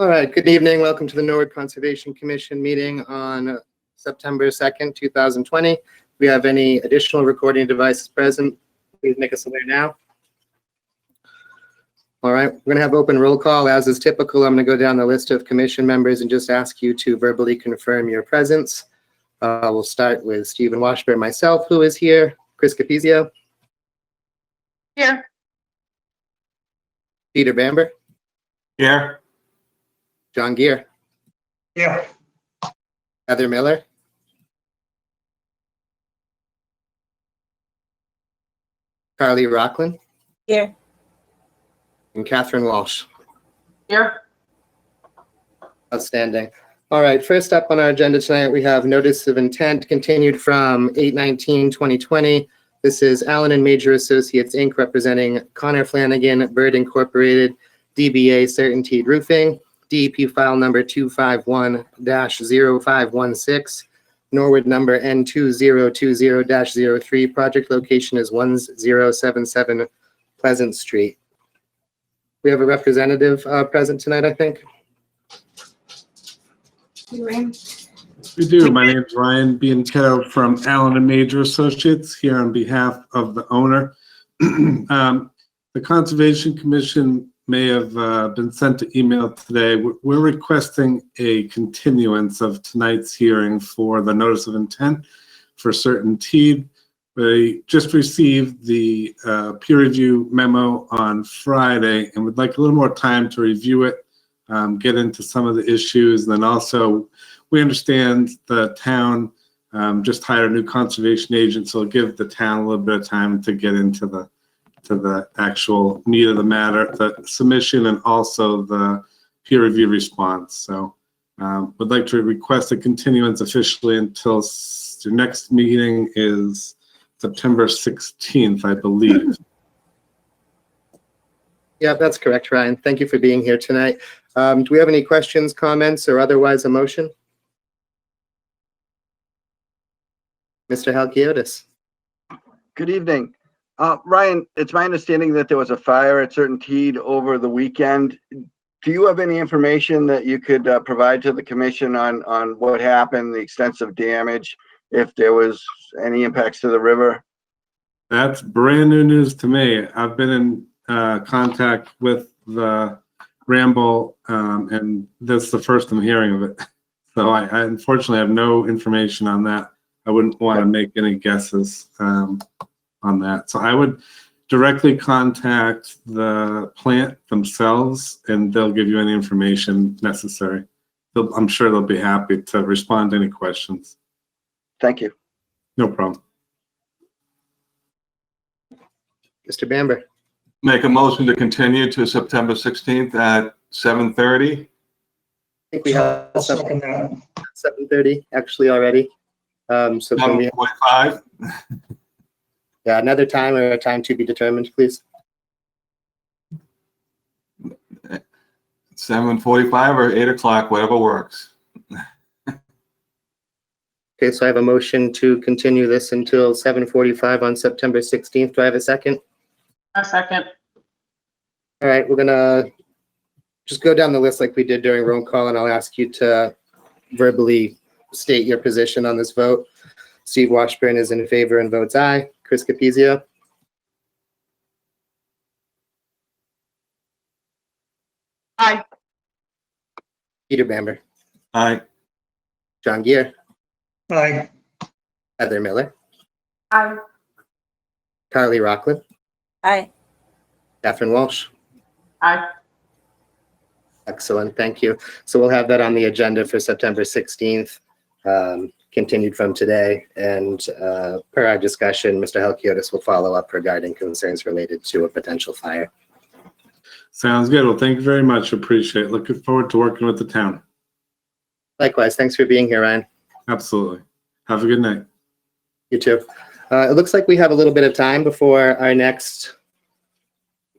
All right, good evening. Welcome to the Norway Conservation Commission meeting on September 2nd, 2020. If we have any additional recording devices present, please make us aware now. All right, we're going to have open roll call. As is typical, I'm going to go down the list of commission members and just ask you to verbally confirm your presence. We'll start with Stephen Washburn, myself, who is here. Chris Capizio. Here. Peter Bamberg. Here. John Gear. Here. Heather Miller. Carly Rockland. Here. And Catherine Walsh. Here. Outstanding. All right, first up on our agenda tonight, we have notice of intent continued from 8/19/2020. This is Allen and Major Associates, Inc., representing Connor Flanagan, Bird Incorporated, DBA Certainteed Roofing, DEP file number 251-0516, Norwood number N2020-03. Project location is 1077 Pleasant Street. We have a representative present tonight, I think. We do. My name is Ryan Bianchetto from Allen and Major Associates, here on behalf of the owner. The Conservation Commission may have been sent an email today. We're requesting a continuance of tonight's hearing for the notice of intent for Certainteed. We just received the peer review memo on Friday and would like a little more time to review it, get into some of the issues. And then also, we understand the town just hired a new conservation agent, so it'll give the town a little bit of time to get into the actual meat of the matter, the submission, and also the peer review response. So would like to request a continuance officially until your next meeting is September 16th, I believe. Yeah, that's correct, Ryan. Thank you for being here tonight. Do we have any questions, comments, or otherwise a motion? Mr. Halkiotis. Good evening. Ryan, it's my understanding that there was a fire at Certainteed over the weekend. Do you have any information that you could provide to the commission on what happened, the extensive damage, if there was any impacts to the river? That's brand new news to me. I've been in contact with the Ramble, and that's the first I'm hearing of it. So I unfortunately have no information on that. I wouldn't want to make any guesses on that. So I would directly contact the plant themselves, and they'll give you any information necessary. I'm sure they'll be happy to respond to any questions. Thank you. No problem. Mr. Bamber. Make a motion to continue to September 16th at 7:30. I think we have 7:30 actually already. So can we, 7:45. yeah, another time or a time to be determined, please? 7:45 or 8 o'clock, whatever works. Okay, so I have a motion to continue this until 7:45 on September 16th. Do I have a second? A second. All right, we're gonna just go down the list like we did during roll call, and I'll ask you to verbally state your position on this vote. Steve Washburn is in favor and votes aye. Chris Capizio. Aye. Peter Bamber. Aye. John Gear. Aye. Heather Miller. Aye. Carly Rockland. Aye. Catherine Walsh. Aye. Excellent, thank you. So we'll have that on the agenda for September 16th, continued from today. And per our discussion, Mr. Halkiotis will follow up regarding concerns related to a potential fire. Sounds good. Well, thank you very much. Appreciate it. Looking forward to working with the town. Likewise, thanks for being here, Ryan. Absolutely. Have a good night. You too. It looks like we have a little bit of time before our next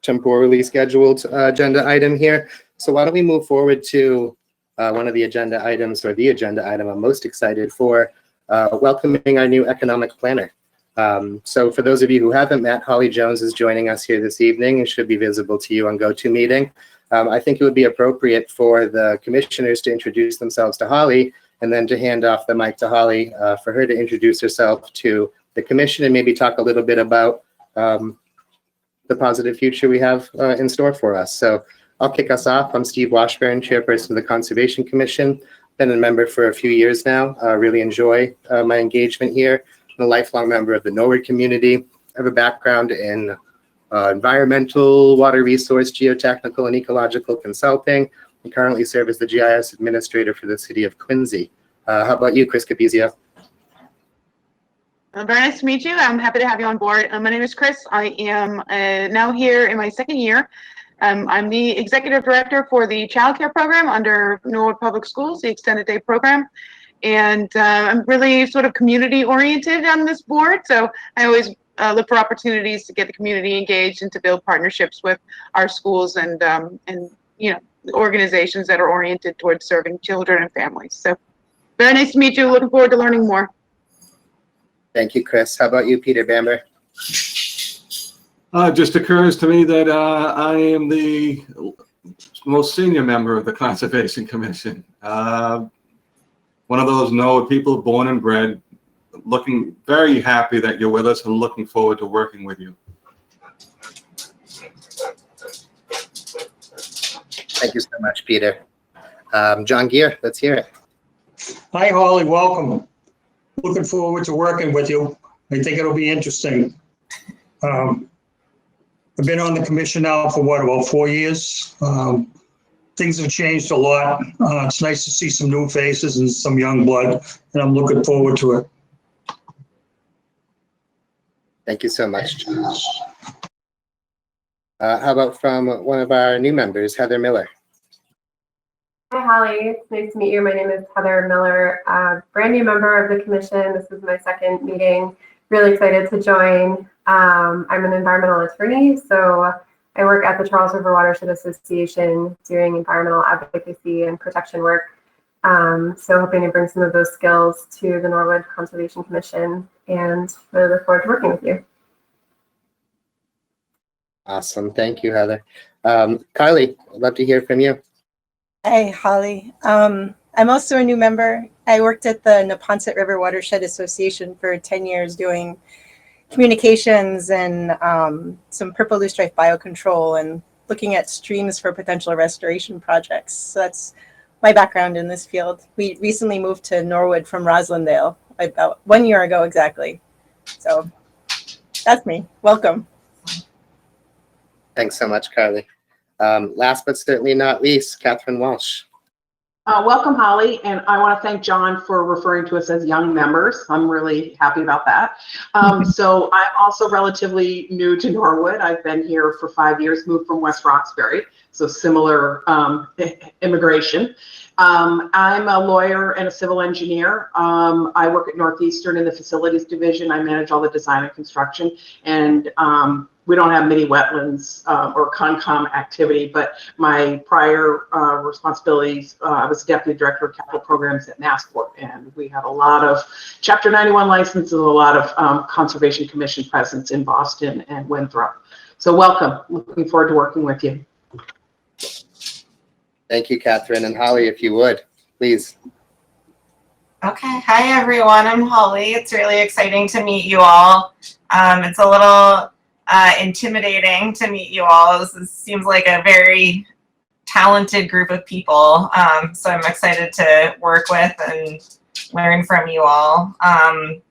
temporarily scheduled agenda item here. So why don't we move forward to one of the agenda items, or the agenda item I'm most excited for, welcoming our new economic planner. So for those of you who haven't met, Holly Jones is joining us here this evening and should be visible to you on GoToMeeting. I think it would be appropriate for the commissioners to introduce themselves to Holly and then to hand off the mic to Holly for her to introduce herself to the commission and maybe talk a little bit about the positive future we have in store for us. So I'll kick us off. I'm Steve Washburn, Chairperson of the Conservation Commission. Been a member for a few years now. Really enjoy my engagement here. I'm a lifelong member of the Norway community. I have a background in environmental, water resource, geotechnical, and ecological consulting. I currently serve as the GIS administrator for the city of Quincy. How about you, Chris Capizio? Very nice to meet you. I'm happy to have you on board. My name is Chris. I am now here in my second year. I'm the executive director for the child care program under Newark Public Schools, the extended day program. And I'm really sort of community oriented on this board. So I always look for opportunities to get the community engaged and to build partnerships with our schools and you know, organizations that are oriented towards serving children and families. So very nice to meet you. Looking forward to learning more. Thank you, Chris. How about you, Peter Bamberg? It just occurs to me that I am the most senior member of the Conservation Commission. One of those Norwood people, born and bred, looking very happy that you're with us and looking forward to working with you. Thank you so much, Peter. John Gear, let's hear it. Hi, Holly. Welcome. Looking forward to working with you. I think it'll be interesting. I've been on the commission now for what, about 4 years? Things have changed a lot. It's nice to see some new faces and some young blood, and I'm looking forward to it. Thank you so much. How about from one of our new members, Heather Miller? Hi, Holly. It's nice to meet you. My name is Heather Miller, brand new member of the commission. This is my second meeting. Really excited to join. I'm an environmental attorney, so I work at the Charles River Watershed Association doing environmental advocacy and protection work. So hoping to bring some of those skills to the Norwood Conservation Commission and really look forward to working with you. Awesome. Thank you, Heather. Carly, I'd love to hear from you. Hi, Holly. I'm also a new member. I worked at the Neponset River Watershed Association for 10 years doing communications and some purple loosestrife biocontrol and looking at streams for potential restoration projects. So that's my background in this field. We recently moved to Norwood from Roslindale about 1 year ago exactly. So that's me. Welcome. Thanks so much, Carly. Last but certainly not least, Catherine Walsh. Welcome, Holly, and I want to thank John for referring to us as young members. I'm really happy about that. So I'm also relatively new to Norwood. I've been here for 5 years, moved from West Roxbury, so similar immigration. I'm a lawyer and a civil engineer. I work at Northeastern in the facilities division. I manage all the design and construction, and we don't have many wetlands or Concom activity, but my prior responsibilities, I was Deputy Director of Capital Programs at Massport, and we have a lot of Chapter 91 licenses, a lot of Conservation Commission presence in Boston and Winthrop. So welcome, looking forward to working with you. Thank you, Catherine. And Holly, if you would, please. Okay, hi everyone, I'm Holly. It's really exciting to meet you all. It's a little intimidating to meet you all. This seems like a very talented group of people. So I'm excited to work with and learn from you all. I'm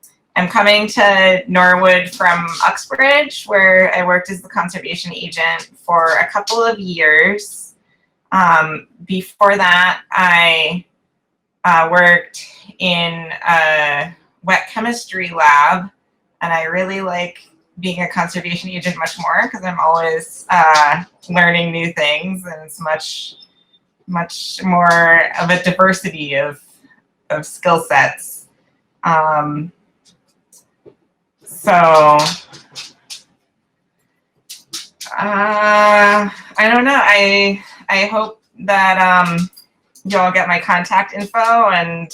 coming to Norwood from Uxbridge, where I worked as the conservation agent for a couple of years. Before that, I worked in a wet chemistry lab, and I really like being a conservation agent much more because I'm always learning new things, and it's much more of a diversity of skill sets. So I don't know. I hope that you all get my contact info, and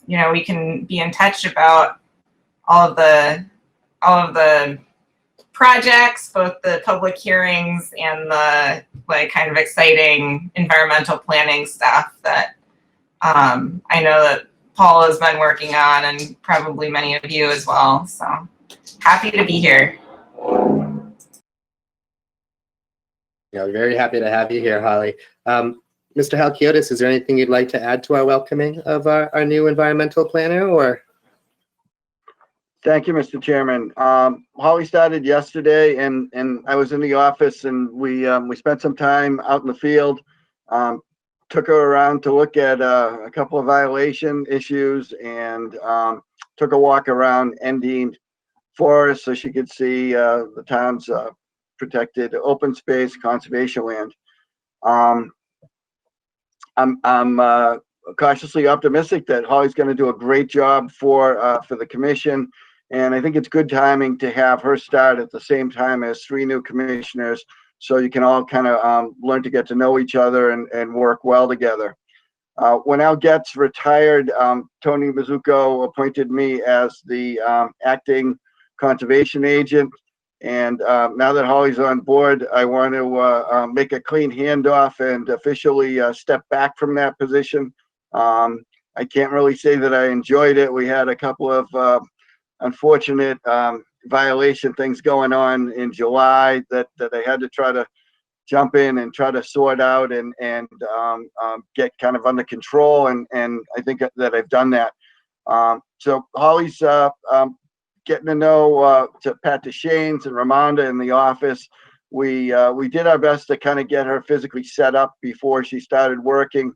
you know, we can be in touch about all of the projects, both the public hearings and the like kind of exciting environmental planning stuff that I know that Paul has been working on, and probably many of you as well. So happy to be here. Yeah, we're very happy to have you here, Holly. Mr. Halkiotis, is there anything you'd like to add to our welcoming of our new environmental planner, or? Thank you, Mr. Chairman. Holly started yesterday, and I was in the office, and we spent some time out in the field. Took her around to look at a couple of violation issues, and took a walk around Endine Forest so she could see the town's protected open space conservation land. I'm cautiously optimistic that Holly's going to do a great job for the commission. And I think it's good timing to have her start at the same time as 3 new commissioners, so you can all kind of learn to get to know each other and work well together. When Al gets retired, Tony Mizuko appointed me as the acting conservation agent. And now that Holly's on board, I want to make a clean handoff and officially step back from that position. I can't really say that I enjoyed it. We had a couple of unfortunate violation things going on in July that I had to try to jump in and try to sort out and get kind of under control. And I think that I've done that. So Holly's getting to know to Pat DeShanes and Ramonda in the office. We did our best to kind of get her physically set up before she started working.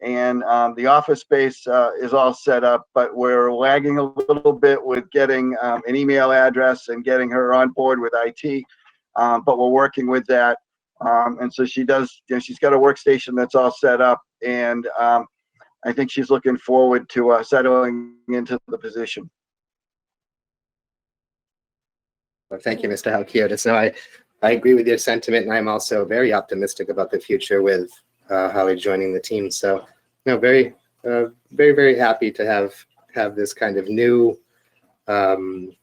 And the office space is all set up, but we're lagging a little bit with getting an email address and getting her on board with IT. But we're working with that. And so she does, she's got a workstation that's all set up. And I think she's looking forward to settling into the position. Well, thank you, Mr. Halkiotis. No, I agree with your sentiment, and I'm also very optimistic about the future with Holly joining the team. So, very, very happy to have this kind of new, I don't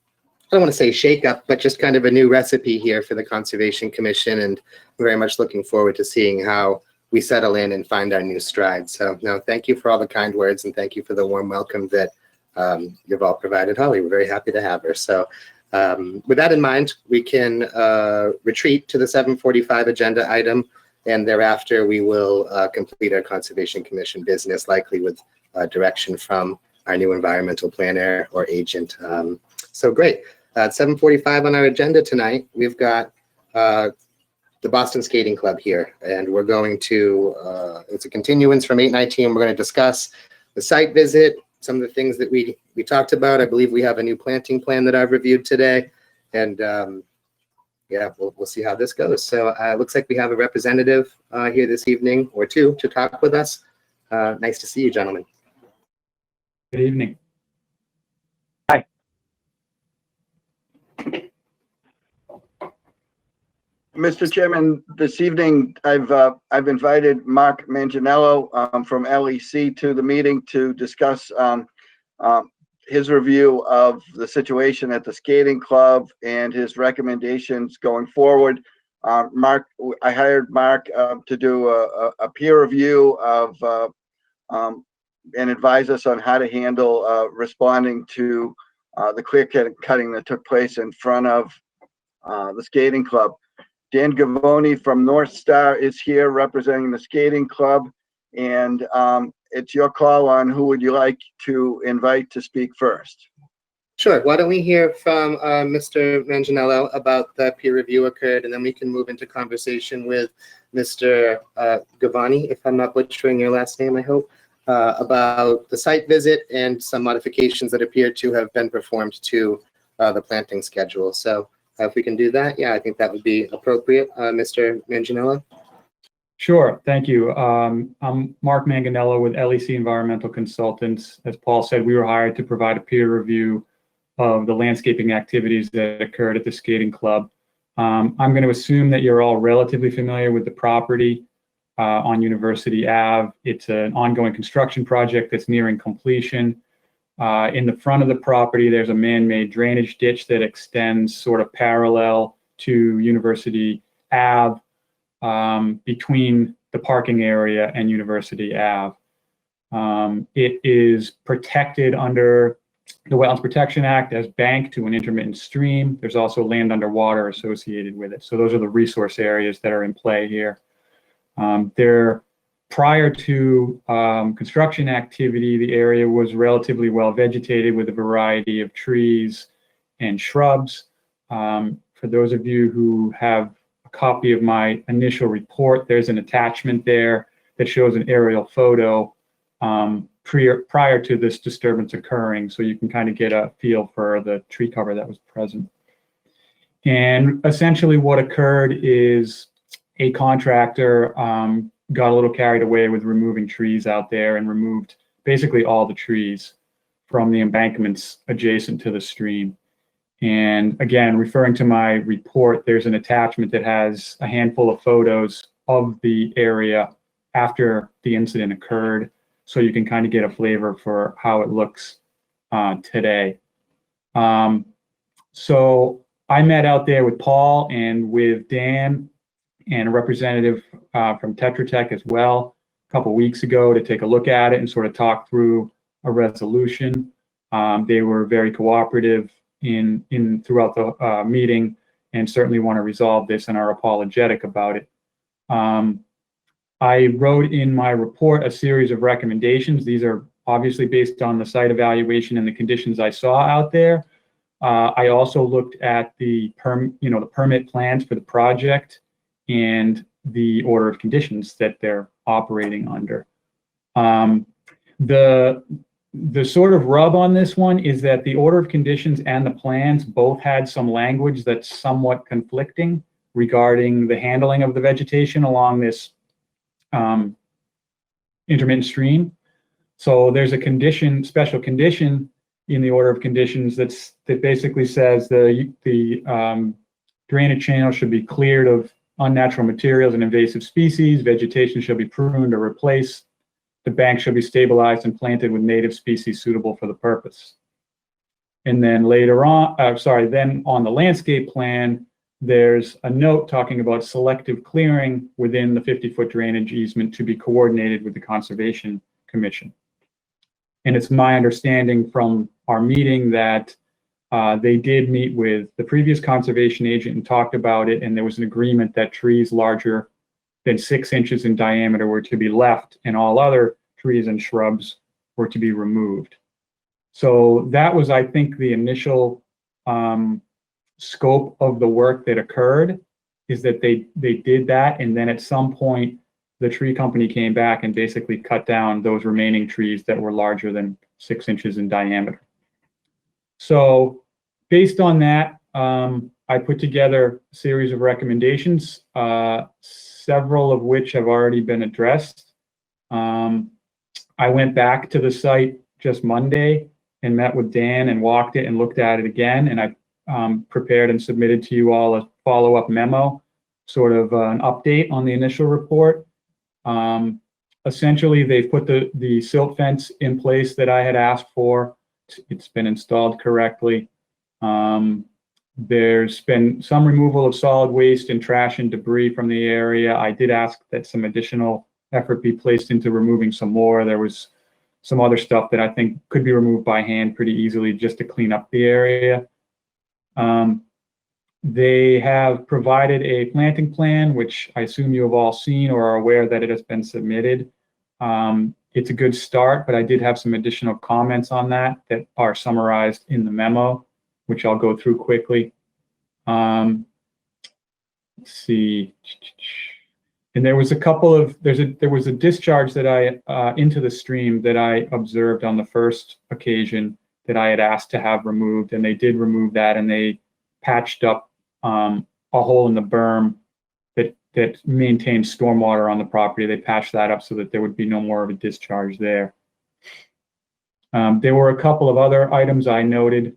want to say shake up, but just kind of a new recipe here for the Conservation Commission, and very much looking forward to seeing how we settle in and find our new stride. So, thank you for all the kind words, and thank you for the warm welcome that you've all provided Holly. We're very happy to have her. So, with that in mind, we can retreat to the 7:45 agenda item, and thereafter we will complete our Conservation Commission business, likely with direction from our new environmental planner or agent. So great. At 7:45 on our agenda tonight, we've got the Boston Skating Club here, and we're going to, it's a continuance from 8:19. We're going to discuss the site visit, some of the things that we talked about. I believe we have a new planting plan that I've reviewed today, and yeah, we'll see how this goes. So it looks like we have a representative here this evening, or two, to talk with us. Nice to see you, gentlemen. Good evening. Hi. Mr. Chairman, this evening I've invited Mark Manganiello from LEC to the meeting to discuss his review of the situation at the skating club and his recommendations going forward. I hired Mark to do a peer review of and advise us on how to handle responding to the clear cutting that took place in front of the skating club. Dan Gavoni from North Star is here representing the skating club, and it's your call on who would you like to invite to speak first. Sure. Why don't we hear from Mr. Manganiello about the peer review occurred, and then we can move into conversation with Mr. Gavoni, if I'm not butchering your last name, I hope, about the site visit and some modifications that appear to have been performed to the planting schedule. So if we can do that, yeah, I think that would be appropriate. Mr. Manganiello? Sure, thank you. I'm Mark Manganiello with LEC Environmental Consultants. As Paul said, we were hired to provide a peer review of the landscaping activities that occurred at the skating club. I'm going to assume that you're all relatively familiar with the property on University Ave. It's an ongoing construction project that's nearing completion. In the front of the property, there's a man-made drainage ditch that extends sort of parallel to University Ave, between the parking area and University Ave. It is protected under the Wetlands Protection Act as bank to an intermittent stream. There's also land underwater associated with it. So those are the resource areas that are in play here. Prior to construction activity, the area was relatively well vegetated with a variety of trees and shrubs. For those of you who have a copy of my initial report, there's an attachment there that shows an aerial photo prior to this disturbance occurring, so you can kind of get a feel for the tree cover that was present. And essentially what occurred is a contractor got a little carried away with removing trees out there and removed basically all the trees from the embankments adjacent to the stream. And again, referring to my report, there's an attachment that has a handful of photos of the area after the incident occurred, so you can kind of get a flavor for how it looks today. So I met out there with Paul and with Dan and a representative from Tetra Tech as well a couple weeks ago to take a look at it and sort of talk through a resolution. They were very cooperative throughout the meeting and certainly want to resolve this and are apologetic about it. I wrote in my report a series of recommendations. These are obviously based on the site evaluation and the conditions I saw out there. I also looked at the permit plans for the project and the order of conditions that they're operating under. The sort of rub on this one is that the order of conditions and the plans both had some language that's somewhat conflicting regarding the handling of the vegetation along this intermittent stream. So there's a special condition in the order of conditions that basically says the drainage channel should be cleared of unnatural materials and invasive species. Vegetation shall be pruned or replaced. The bank shall be stabilized and planted with native species suitable for the purpose. And then later on, then on the landscape plan, there's a note talking about selective clearing within the 50-foot drainage easement to be coordinated with the Conservation Commission. And it's my understanding from our meeting that they did meet with the previous conservation agent and talked about it, and there was an agreement that trees larger than 6 inches in diameter were to be left and all other trees and shrubs were to be removed. So that was, I think, the initial scope of the work that occurred, is that they did that, and then at some point the tree company came back and basically cut down those remaining trees that were larger than 6 inches in diameter. So based on that, I put together a series of recommendations, several of which have already been addressed. I went back to the site just Monday and met with Dan and walked it and looked at it again, and I prepared and submitted to you all a follow-up memo, sort of an update on the initial report. Essentially, they've put the silt fence in place that I had asked for. It's been installed correctly. There's been some removal of solid waste and trash and debris from the area. I did ask that some additional effort be placed into removing some more. There was some other stuff that I think could be removed by hand pretty easily just to clean up the area. They have provided a planting plan, which I assume you have all seen or are aware that it has been submitted. It's a good start, but I did have some additional comments on that are summarized in the memo, which I'll go through quickly. Let's see. And there was a discharge that into the stream that I observed on the first occasion that I had asked to have removed, and they did remove that, and they patched up a hole in the berm that maintained stormwater on the property. They patched that up so that there would be no more of a discharge there. There were a couple of other items I noted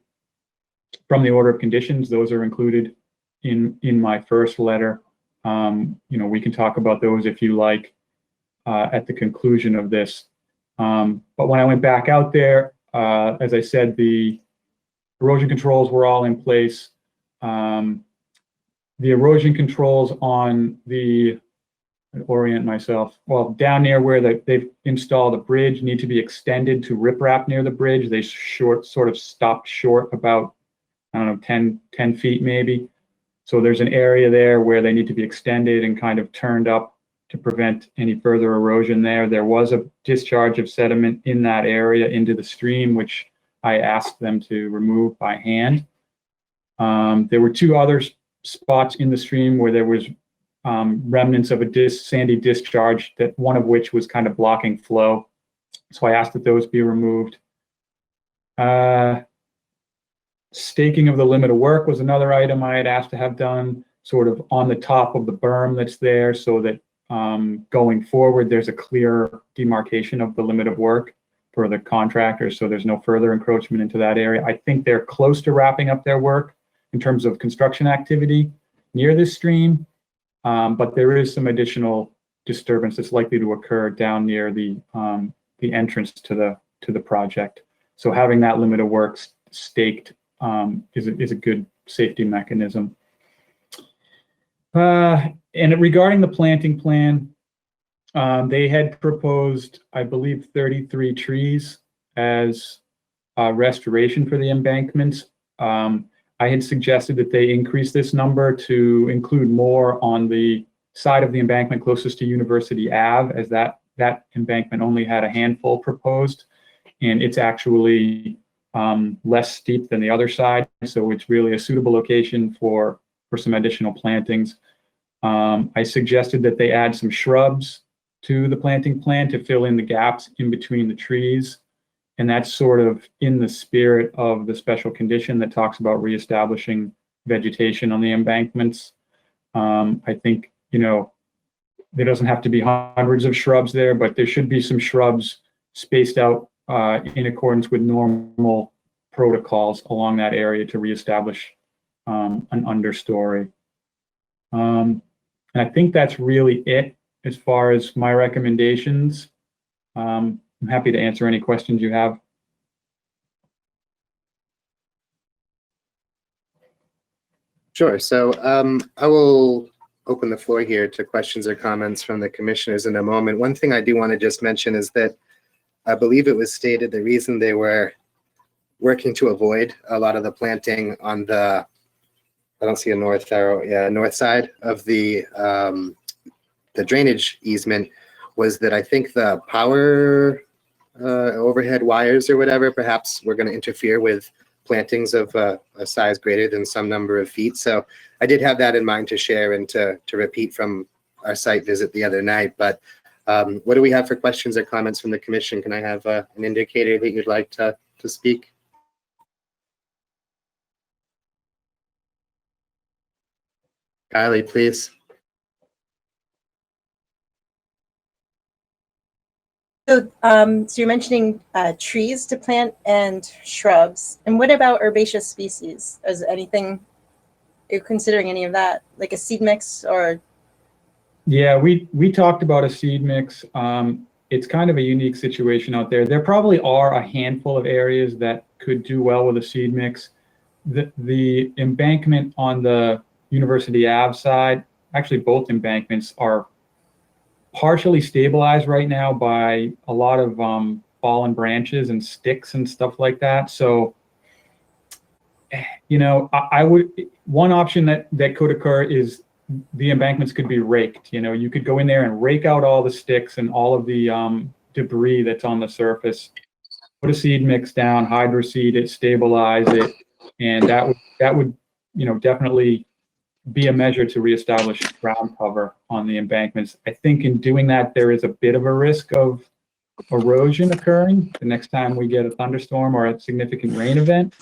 from the order of conditions. Those are included in my first letter. We can talk about those if you like at the conclusion of this. But when I went back out there, as I said, the erosion controls were all in place. the erosion controls on the, orient myself, well, down near where they've installed a bridge need to be extended to riprap near the bridge. They sort of stopped short about, I don't know, 10 feet maybe. So there's an area there where they need to be extended and kind of turned up to prevent any further erosion there. There was a discharge of sediment in that area into the stream, which I asked them to remove by hand. There were two other spots in the stream where there was remnants of a sandy discharge, that one of which was kind of blocking flow. So I asked that those be removed. Staking of the limit of work was another item I had asked to have done, sort of on the top of the berm that's there, so that going forward, there's a clear demarcation of the limit of work for the contractor, so there's no further encroachment into that area. I think they're close to wrapping up their work in terms of construction activity near this stream. But there is some additional disturbance that's likely to occur down near the entrance to the project. So having that limit of work staked is a good safety mechanism. And regarding the planting plan, they had proposed, I believe, 33 trees as restoration for the embankments. I had suggested that they increase this number to include more on the side of the embankment closest to University Ave, as that embankment only had a handful proposed, and it's actually less steep than the other side, so it's really a suitable location for some additional plantings. I suggested that they add some shrubs to the planting plan to fill in the gaps in between the trees. And that's sort of in the spirit of the special condition that talks about reestablishing vegetation on the embankments. I think, there doesn't have to be hundreds of shrubs there, but there should be some shrubs spaced out in accordance with normal protocols along that area to reestablish an understory. And I think that's really it as far as my recommendations. I'm happy to answer any questions you have. Sure. So I will open the floor here to questions or comments from the commissioners in a moment. One thing I do want to just mention is that I believe it was stated the reason they were working to avoid a lot of the planting on the, I don't see a north arrow, yeah, north side of the drainage easement, was that I think the power overhead wires or whatever, perhaps we're going to interfere with plantings of a size greater than some number of feet. So I did have that in mind to share and to repeat from our site visit the other night. But what do we have for questions or comments from the commission? Can I have an indicator that you'd like to speak? Kylie, please. So, so you're mentioning trees to plant and shrubs. And what about herbaceous species? Is anything, are you considering any of that, like a seed mix or? Yeah, we talked about a seed mix. It's kind of a unique situation out there. There probably are a handful of areas that could do well with a seed mix. The embankment on the University Ave side, actually both embankments are partially stabilized right now by a lot of fallen branches and sticks and stuff like that. So, I would, one option that could occur is the embankments could be raked. You could go in there and rake out all the sticks and all of the debris that's on the surface, put a seed mix down, hydroseed it, stabilize it, and that would definitely be a measure to reestablish ground cover on the embankments. I think in doing that, there is a bit of a risk of erosion occurring the next time we get a thunderstorm or a significant rain event.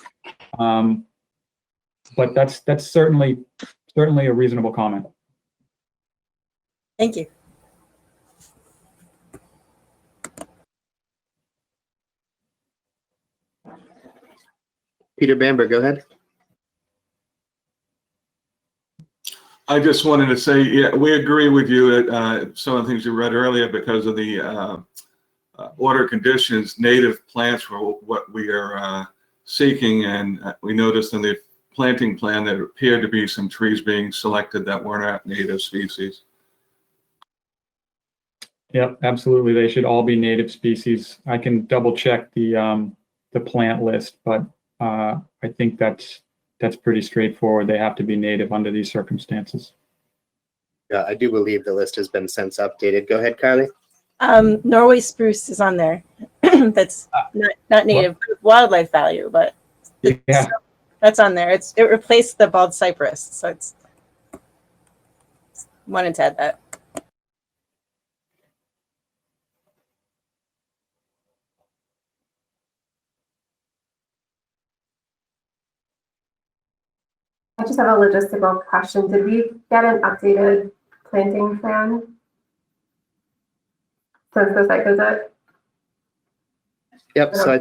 But that's certainly a reasonable comment. Thank you. Peter Bamberg, go ahead. I just wanted to say, yeah, we agree with you that some of the things you read earlier, because of the order conditions, native plants were what we are seeking. And we noticed in the planting plan, there appeared to be some trees being selected that were not native species. Yep, absolutely. They should all be native species. I can double check the plant list, but I think that's pretty straightforward. They have to be native under these circumstances. Yeah, I do believe the list has been since updated. Go ahead, Carly. Norway spruce is on there. That's not native wildlife value, but Yeah. that's on there. It replaced the bald cypress, so it's wanted to add that. I just have a logistical question. Did we get an updated planting plan since the site visit? Yep. So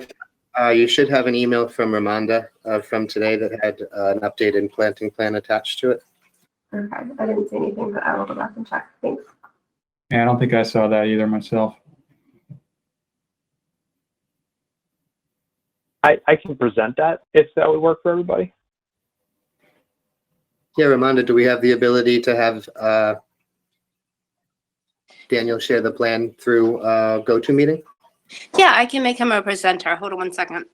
you should have an email from Ramonda from today that had an updated planting plan attached to it. Okay, I didn't see anything, but I will go back and check. Thanks. Yeah, I don't think I saw that either myself. I can present that if that would work for everybody. Yeah, Ramonda, do we have the ability to have Daniel share the plan through GoToMeeting? Yeah, I can make him a presenter. Hold on one second.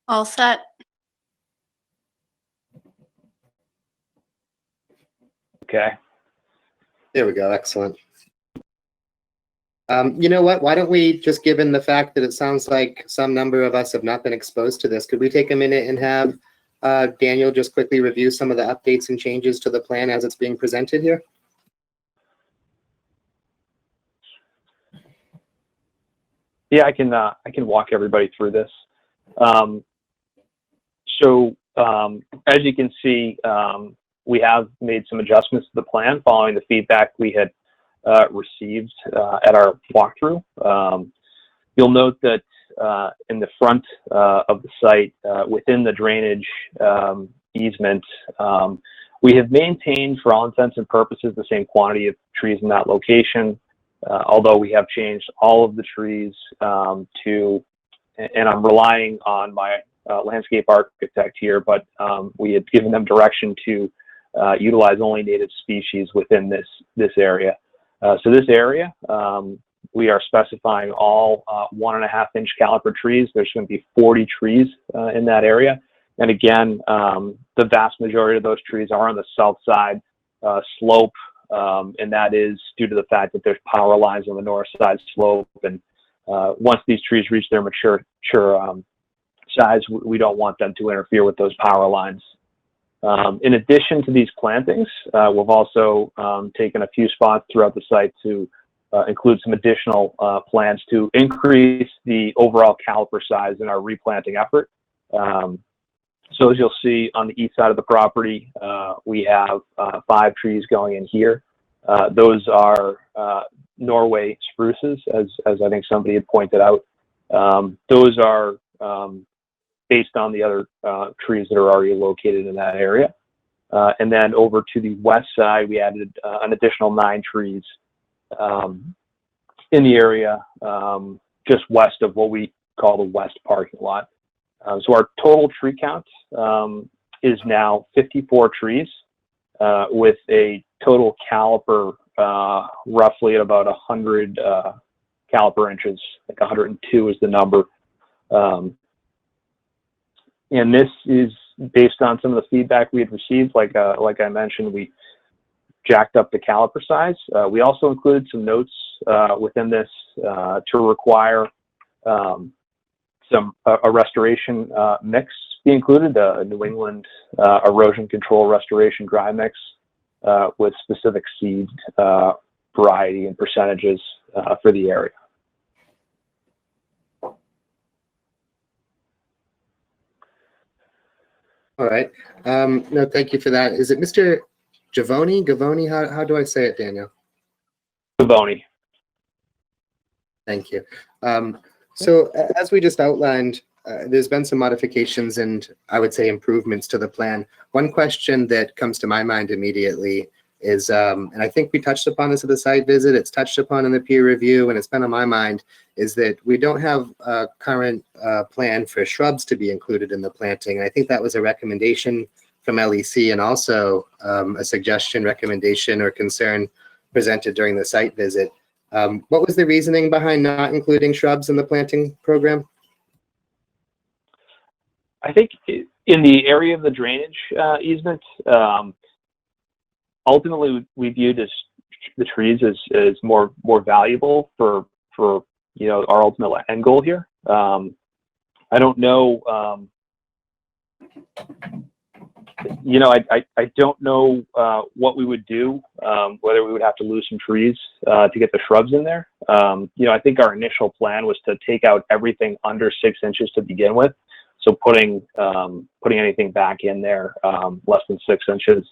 All set. Okay. There we go. Excellent. You know what? Why don't we, just given the fact that it sounds like some number of us have not been exposed to this, could we take a minute and have Daniel just quickly review some of the updates and changes to the plan as it's being presented here? Yeah, I can walk everybody through this. As you can see, we have made some adjustments to the plan following the feedback we had received at our walkthrough. You'll note that in the front of the site, within the drainage easement, we have maintained, for all intents and purposes, the same quantity of trees in that location, although we have changed all of the trees to, and I'm relying on my landscape architect here, but we had given them direction to utilize only native species within this area. So this area, we are specifying all 1.5-inch caliper trees. There's going to be 40 trees in that area. And again, the vast majority of those trees are on the south side slope, and that is due to the fact that there's power lines on the north side slope. And once these trees reach their mature size, we don't want them to interfere with those power lines. In addition to these plantings, we've also taken a few spots throughout the site to include some additional plants to increase the overall caliper size in our replanting effort. So as you'll see on the east side of the property, we have 5 trees going in here. Those are Norway spruces, as I think somebody had pointed out. Those are based on the other trees that are already located in that area. And then over to the west side, we added an additional 9 trees in the area just west of what we call the west parking lot. So our total tree count is now 54 trees with a total caliper roughly at about 100 caliper inches, like 102 is the number. And this is based on some of the feedback we had received. Like I mentioned, we jacked up the caliper size. We also included some notes within this to require a restoration mix be included, a New England erosion control restoration dry mix with specific seed variety and percentages for the area. All right. No, thank you for that. Is it Mr. Gavoni? Gavoni? How do I say it, Daniel? Gavoni. Thank you. So as we just outlined, there's been some modifications and I would say improvements to the plan. One question that comes to my mind immediately is, and I think we touched upon this at the site visit, it's touched upon in the peer review, and it's been on my mind, is that we don't have a current plan for shrubs to be included in the planting. And I think that was a recommendation from LEC and also a suggestion, recommendation, or concern presented during the site visit. What was the reasoning behind not including shrubs in the planting program? I think in the area of the drainage easement, ultimately we viewed as the trees as more valuable for our ultimate end goal here. I don't know. I don't know what we would do, whether we would have to lose some trees to get the shrubs in there. I think our initial plan was to take out everything under 6 inches to begin with. So putting anything back in there less than 6 inches,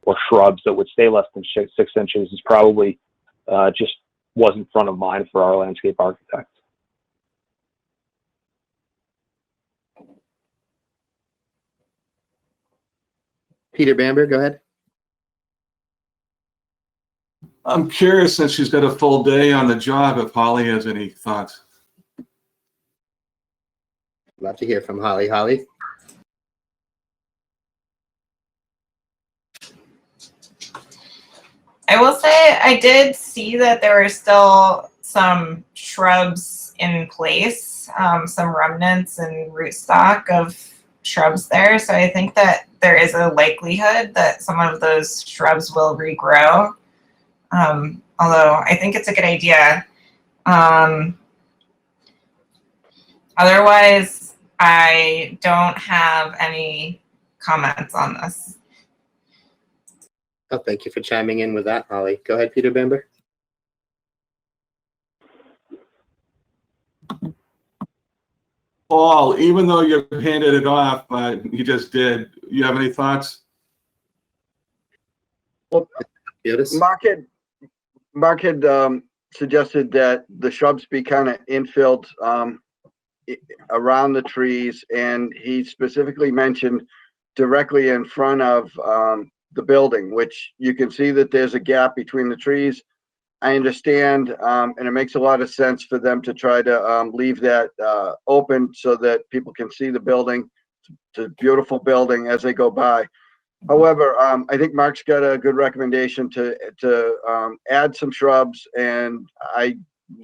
or shrubs that would stay less than 6 inches, is probably just wasn't front of mind for our landscape architect. Peter Bamberg, go ahead. I'm curious, since she's got a full day on the job, if Holly has any thoughts. Love to hear from Holly. Holly? I will say I did see that there were still some shrubs in place, some remnants and rootstock of shrubs there. So I think that there is a likelihood that some of those shrubs will regrow. Although I think it's a good idea. Otherwise, I don't have any comments on this. Oh, thank you for chiming in with that, Holly. Go ahead, Peter Bamberg. Paul, even though you handed it off, you just did. You have any thoughts? Well, Mark had suggested that the shrubs be kind of infilled around the trees, and he specifically mentioned directly in front of the building, which you can see that there's a gap between the trees. I understand, and it makes a lot of sense for them to try to leave that open so that people can see the building. It's a beautiful building as they go by. However, I think Mark's got a good recommendation to add some shrubs, and I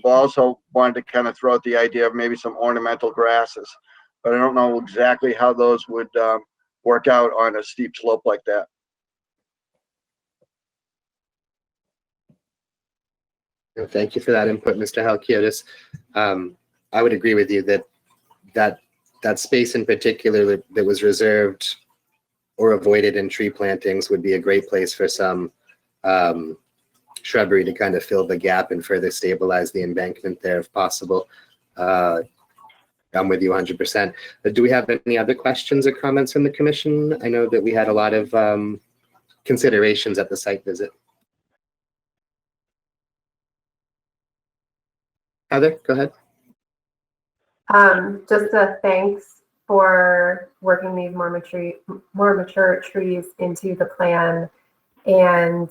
also wanted to kind of throw out the idea of maybe some ornamental grasses, but I don't know exactly how those would work out on a steep slope like that. Thank you for that input, Mr. Halkiotis. I would agree with you that space in particular that was reserved or avoided in tree plantings would be a great place for some shrubbery to kind of fill the gap and further stabilize the embankment there if possible. I'm with you 100%. Do we have any other questions or comments from the commission? I know that we had a lot of considerations at the site visit. Heather, go ahead. Just a thanks for working these more mature trees into the plan and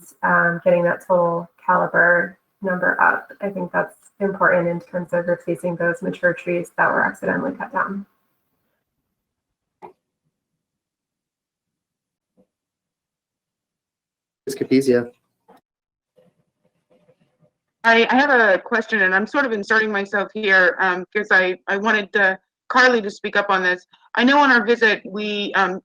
getting that total caliber number up. I think that's important in terms of replacing those mature trees that were accidentally cut down. Ms. Capizia. I have a question, and I'm sort of inserting myself here because I wanted Carly to speak up on this. I know on our visit,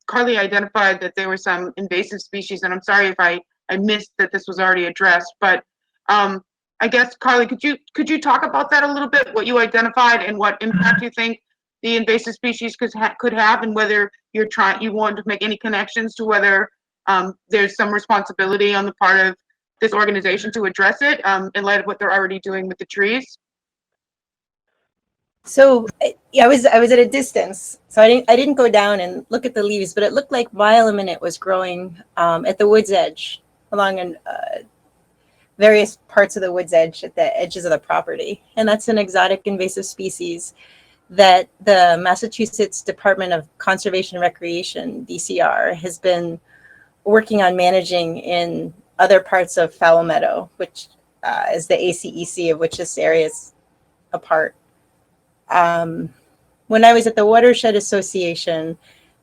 Carly identified that there were some invasive species, and I'm sorry if I missed that this was already addressed, but I guess, Carly, could you talk about that a little bit, what you identified and what impact you think the invasive species could have, and whether you want to make any connections to whether there's some responsibility on the part of this organization to address it in light of what they're already doing with the trees? So yeah, I was at a distance, so I didn't go down and look at the leaves, but it looked like Violet was growing at the wood's edge, along various parts of the wood's edge at the edges of the property, and that's an exotic invasive species that the Massachusetts Department of Conservation and Recreation, DCR, has been working on managing in other parts of Fowl Meadow, which is the ACEC, of which this area is a part. When I was at the Watershed Association,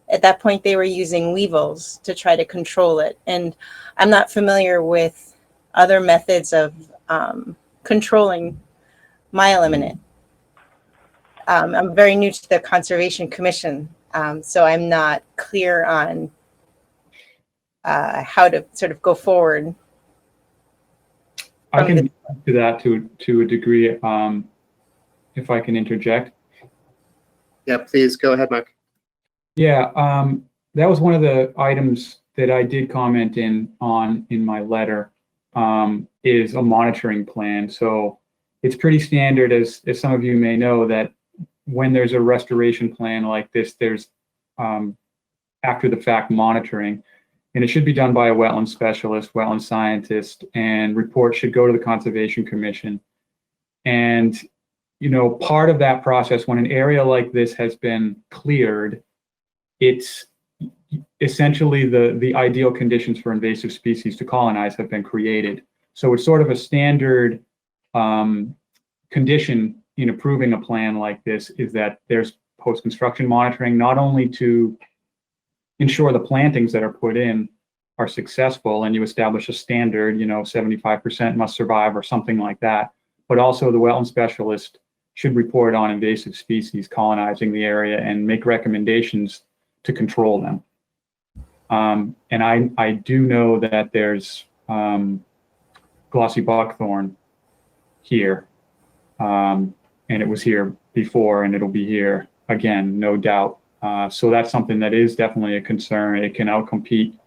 at that point they were using weevils to try to control it. And I'm not familiar with other methods of controlling mile eminent. I'm very new to the Conservation Commission, so I'm not clear on how to sort of go forward. I can do that to a degree, if I can interject. Yeah, please go ahead, Mark. Yeah, that was one of the items that I did comment on in my letter, is a monitoring plan. So it's pretty standard, as some of you may know, that when there's a restoration plan like this, there's after the fact monitoring, and it should be done by a wetland specialist, wetland scientist, and reports should go to the Conservation Commission. And, you know, part of that process, when an area like this has been cleared, it's essentially the ideal conditions for invasive species to colonize have been created. So it's sort of a standard condition in approving a plan like this is that there's post-construction monitoring, not only to ensure the plantings that are put in are successful and you establish a standard, you know, 75% must survive or something like that, but also the wetland specialist should report on invasive species colonizing the area and make recommendations to control them. And I do know that there's glossy buckthorn here, and it was here before and it'll be here again, no doubt. So that's something that is definitely a concern. It can outcompete,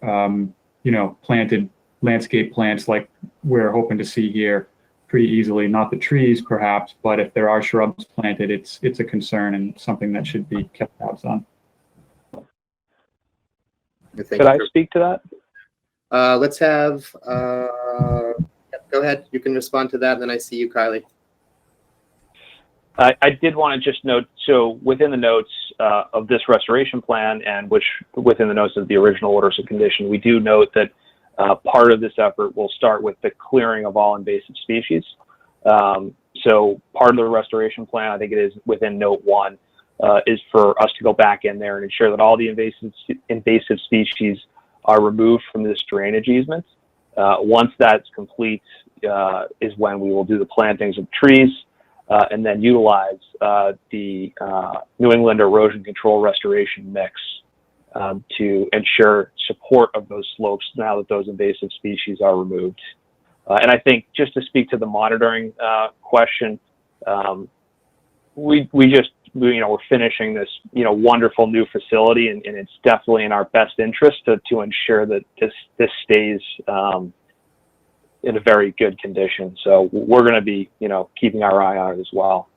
you know, planted landscape plants like we're hoping to see here pretty easily. Not the trees, perhaps, but if there are shrubs planted, it's a concern and something that should be kept tabs on. Could I speak to that? Let's have, go ahead. You can respond to that. And then I see you, Kylie. I did want to just note, so within the notes of this restoration plan and which within the notes of the original orders of condition, we do note that part of this effort will start with the clearing of all invasive species. So part of the restoration plan, I think it is within note 1, is for us to go back in there and ensure that all the invasive species are removed from this drainage easement. Once that's complete is when we will do the plantings of trees and then utilize the New England erosion control restoration mix to ensure support of those slopes now that those invasive species are removed. And I think just to speak to the monitoring question, we're finishing this, wonderful new facility, and it's definitely in our best interest to ensure that this stays in a very good condition. So we're going to be, keeping our eye on it as well.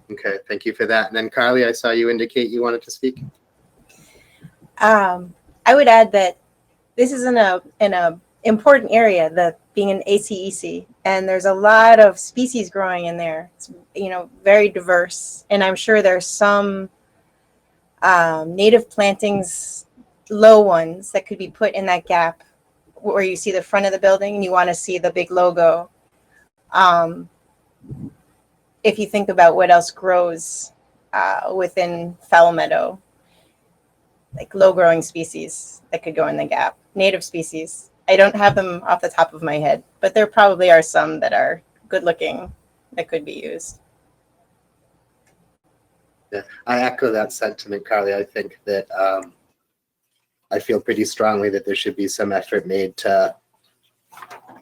Okay, thank you for that. And then Carly, I saw you indicate you wanted to speak. I would add that this is in a important area, that being an ACEC, and there's a lot of species growing in there. It's very diverse, and I'm sure there's some native plantings, low ones, that could be put in that gap where you see the front of the building and you want to see the big logo. If you think about what else grows within Fowl Meadow, like low growing species that could go in the gap, native species. I don't have them off the top of my head, but there probably are some that are good looking that could be used. Yeah, I echo that sentiment, Carly. I think that I feel pretty strongly that there should be some effort made to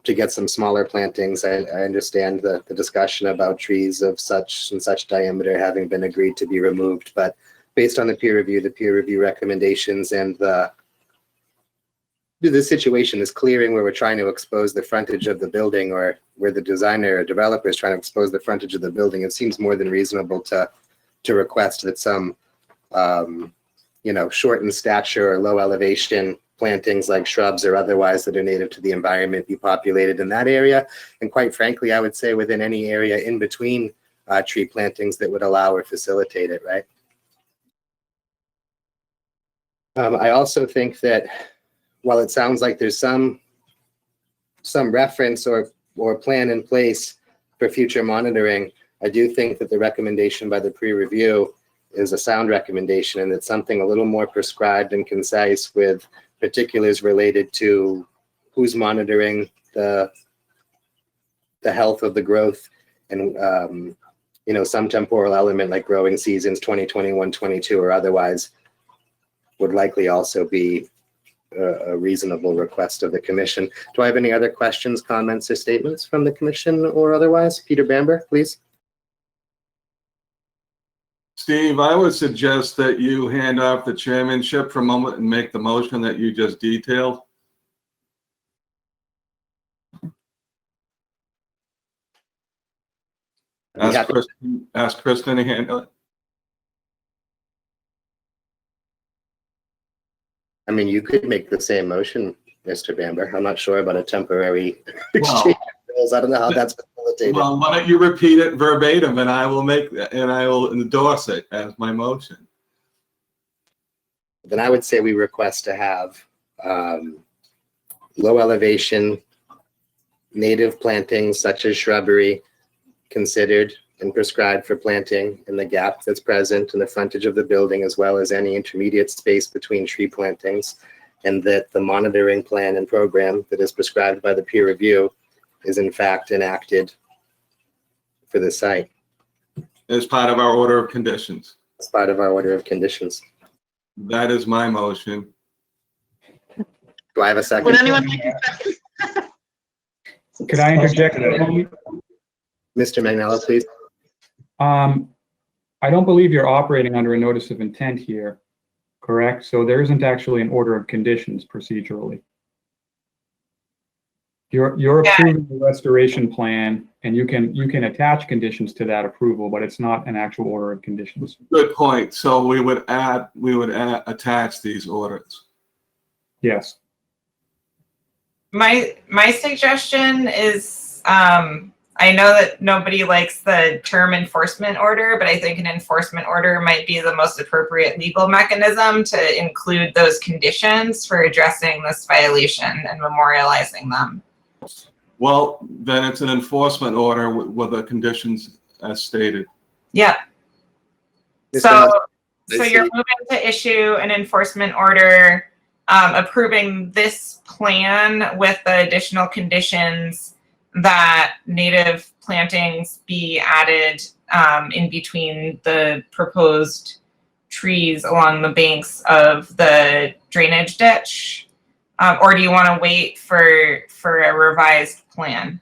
get some smaller plantings. I understand the discussion about trees of such and such diameter having been agreed to be removed, but based on the peer review recommendations and the situation is clearing where we're trying to expose the frontage of the building, or where the designer or developer is trying to expose the frontage of the building, it seems more than reasonable to request that some short in stature or low elevation plantings like shrubs or otherwise that are native to the environment be populated in that area. And quite frankly, I would say within any area in between tree plantings that would allow or facilitate it, right? I also think that while it sounds like there's some reference or plan in place for future monitoring, I do think that the recommendation by the pre-review is a sound recommendation, and it's something a little more prescribed and concise with particulars related to who's monitoring the health of the growth and some temporal element like growing seasons 2021, 22 or otherwise would likely also be a reasonable request of the commission. Do I have any other questions, comments, or statements from the commission or otherwise? Peter Bamberg, please. Steve, I would suggest that you hand off the chairmanship for a moment and make the motion that you just detailed. Ask Kristen to handle it. I mean, you could make the same motion, Mr. Bamberg. I'm not sure about a temporary exchange of roles. I don't know how that's facilitated. Well, why don't you repeat it verbatim, and I will endorse it as my motion. Then I would say we request to have low elevation native plantings such as shrubbery considered and prescribed for planting in the gap that's present in the frontage of the building, as well as any intermediate space between tree plantings, and that the monitoring plan and program that is prescribed by the peer review is in fact enacted for the site. As part of our order of conditions. As part of our order of conditions. That is my motion. Do I have a second? Would anyone like to second? Could I interject? Mr. Magnello, please. I don't believe you're operating under a notice of intent here, correct? So there isn't actually an order of conditions procedurally. You're approving the restoration plan, and you can attach conditions to that approval, but it's not an actual order of conditions. Good point. So we would attach these orders. Yes. My suggestion is, I know that nobody likes the term enforcement order, but I think an enforcement order might be the most appropriate legal mechanism to include those conditions for addressing this violation and memorializing them. Well, then it's an enforcement order with the conditions as stated. Yeah. So you're moving to issue an enforcement order approving this plan with the additional conditions that native plantings be added in between the proposed trees along the banks of the drainage ditch? Or do you want to wait for a revised plan?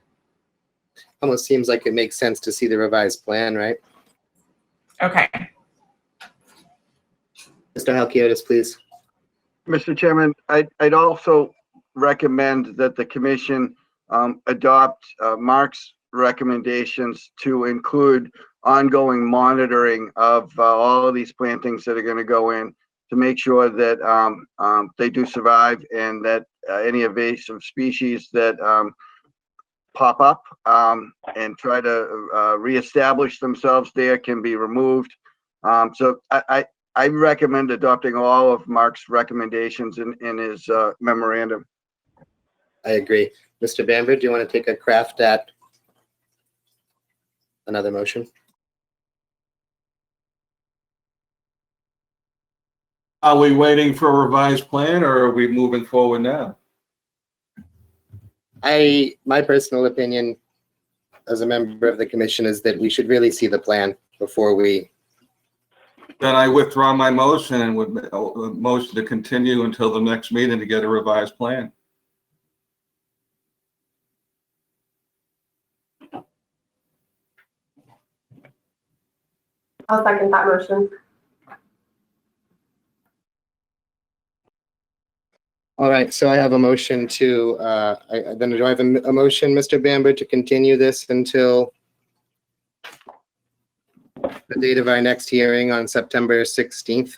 Almost seems like it makes sense to see the revised plan, right? Okay. Mr. Halkiotis, please. Mr. Chairman, I'd also recommend that the commission adopt Mark's recommendations to include ongoing monitoring of all of these plantings that are going to go in to make sure that they do survive and that any invasive species that pop up and try to reestablish themselves there can be removed. So I recommend adopting all of Mark's recommendations in his memorandum. I agree. Mr. Bamberg, do you want to take a craft at another motion? Are we waiting for a revised plan, or are we moving forward now? My personal opinion as a member of the commission is that we should really see the plan before we. Then I withdraw my motion and would motion to continue until the next meeting to get a revised plan. I'll second that motion. All right, so I have a motion to, then do I have a motion, Mr. Bamberg, to continue this until the date of our next hearing on September 16th?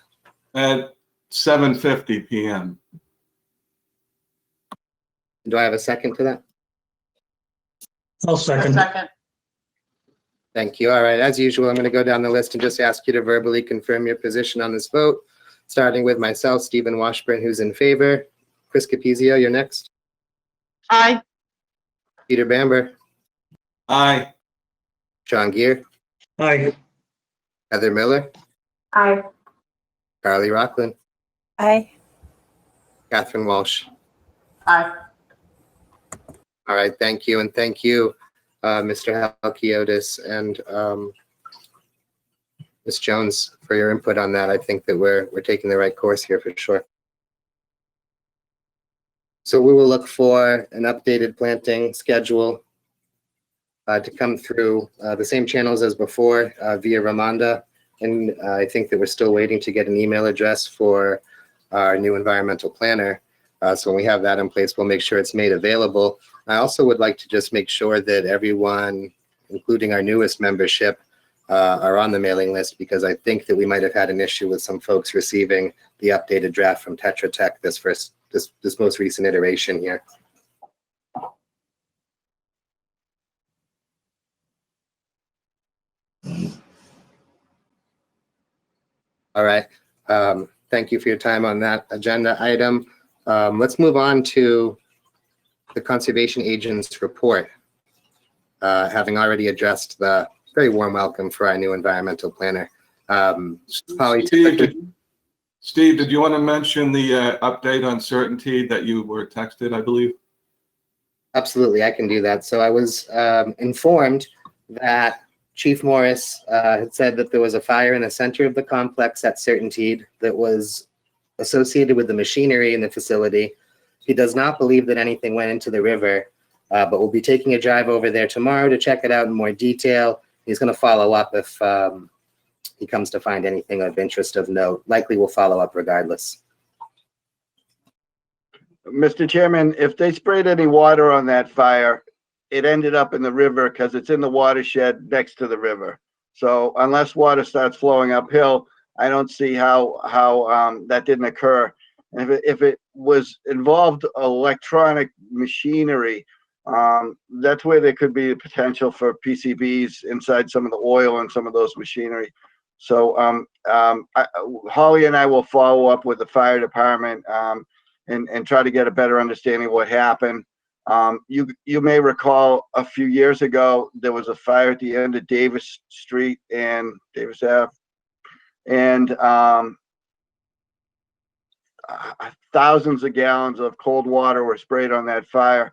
At 7:50 p.m. Do I have a second to that? I'll A second. second. Thank you. All right, as usual, I'm going to go down the list and just ask you to verbally confirm your position on this vote, starting with myself, Stephen Washburn, who's in favor. Chris Capizio, you're next. Aye. Peter Bamberg, Aye. John Gear, Aye. Heather Miller, Aye. Carly Rockland, Aye. Catherine Walsh. Aye. All right, thank you, and thank you, Mr. Halkiotis and Ms. Jones, for your input on that. I think that we're taking the right course here for sure. So we will look for an updated planting schedule to come through the same channels as before via Ramonda. And I think that we're still waiting to get an email address for our new environmental planner. So when we have that in place, we'll make sure it's made available. I also would like to just make sure that everyone, including our newest membership, are on the mailing list, because I think that we might have had an issue with some folks receiving the updated draft from Tetra Tech this most recent iteration here. All right. Thank you for your time on that agenda item. Let's move on to the conservation agent's report. Having already addressed the very warm welcome for our new environmental planner. Steve, did you want to mention the update on certainty that you were texted, I believe? Absolutely, I can do that. So I was informed that Chief Morris had said that there was a fire in the center of the complex at Certainteed that was associated with the machinery in the facility. He does not believe that anything went into the river, but we'll be taking a drive over there tomorrow to check it out in more detail. He's going to follow up if he comes to find anything of interest of note. Likely we'll follow up regardless. Mr. Chairman, if they sprayed any water on that fire, it ended up in the river because it's in the watershed next to the river. So unless water starts flowing uphill, I don't see how that didn't occur. And if it was involved electronic machinery, that's where there could be a potential for PCBs inside some of the oil and some of those machinery. So Holly and I will follow up with the fire department and try to get a better understanding of what happened. You may recall a few years ago, there was a fire at the end of Davis Street and Davis Ave. And thousands of gallons of cold water were sprayed on that fire.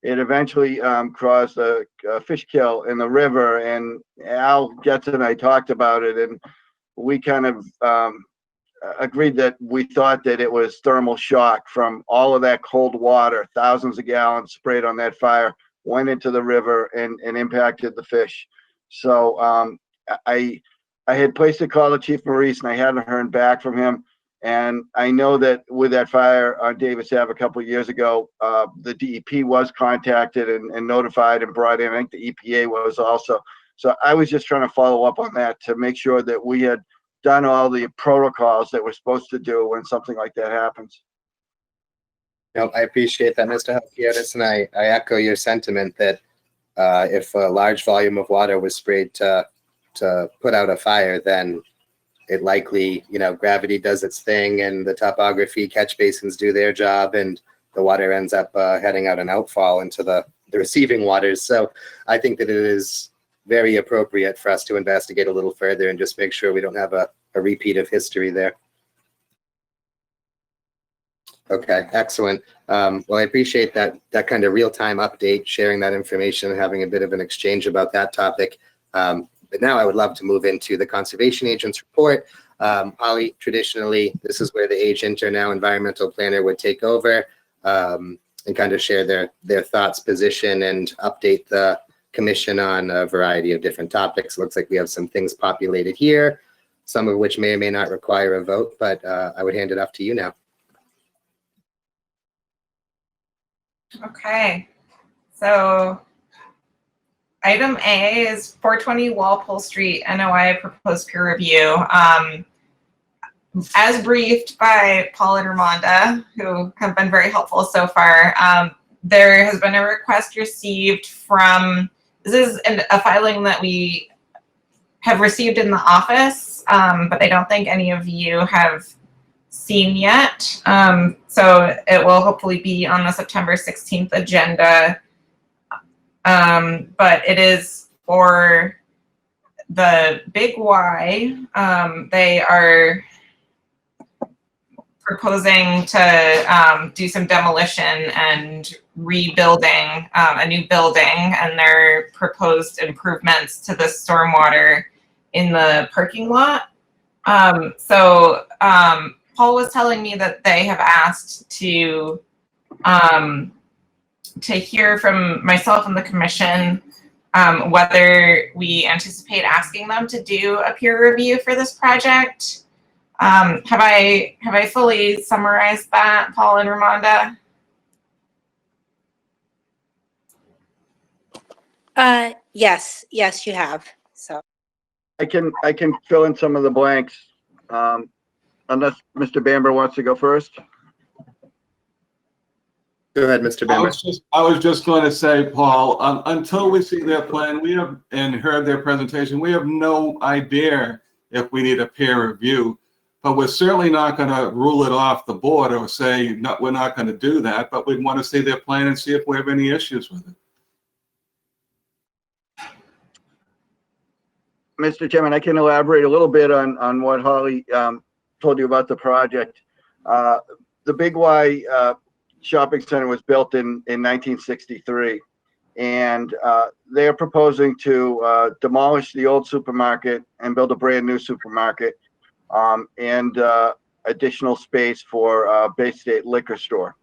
It eventually caused a fish kill in the river, and Al Getz and I talked about it, and we kind of agreed that we thought that it was thermal shock from all of that cold water. Thousands of gallons sprayed on that fire, went into the river and impacted the fish. So I had placed a call to Chief Maurice, and I hadn't heard back from him. And I know that with that fire on Davis Ave a couple of years ago, the DEP was contacted and notified and brought in. I think the EPA was also. So I was just trying to follow up on that to make sure that we had done all the protocols that we're supposed to do when something like that happens. No, I appreciate that, Mr. Halkiotis, and I echo your sentiment that if a large volume of water was sprayed to put out a fire, then it likely, gravity does its thing and the topography catch basins do their job and the water ends up heading out an outfall into the receiving waters. So I think that it is very appropriate for us to investigate a little further and just make sure we don't have a repeat of history there. Okay, excellent. Well, I appreciate that kind of real-time update, sharing that information and having a bit of an exchange about that topic. But now I would love to move into the conservation agent's report. Holly, traditionally, this is where the agent or now environmental planner would take over and kind of share their thoughts, position, and update the commission on a variety of different topics. Looks like we have some things populated here, some of which may or may not require a vote, but I would hand it off to you now. Okay, so item A is 420 Walpole Street, NOI proposed peer review. As briefed by Paul and Ramonda, who have been very helpful so far, there has been a request received from, this is a filing that we have received in the office, but I don't think any of you have seen yet. So it will hopefully be on the September 16th agenda. But it is for the Big Y. They are proposing to do some demolition and rebuilding a new building, and their proposed improvements to the stormwater in the parking lot. Paul was telling me that they have asked to hear from myself and the commission whether we anticipate asking them to do a peer review for this project. Have I fully summarized that, Paul and Ramonda? Yes, you have. So I can fill in some of the blanks, unless Mr. Bamber wants to go first. Go ahead, Mr. I Bamber. was just going to say, Paul, until we see their plan, and heard their presentation, we have no idea if we need a peer review. But we're certainly not going to rule it off the board or say, no, we're not going to do that, but we'd want to see their plan and see if we have any issues with it. Mr. Chairman, I can elaborate a little bit on what Holly told you about the project. The Big Y shopping center was built in 1963, and they are proposing to demolish the old supermarket and build a brand new supermarket and additional space for Bay State Liquor Store.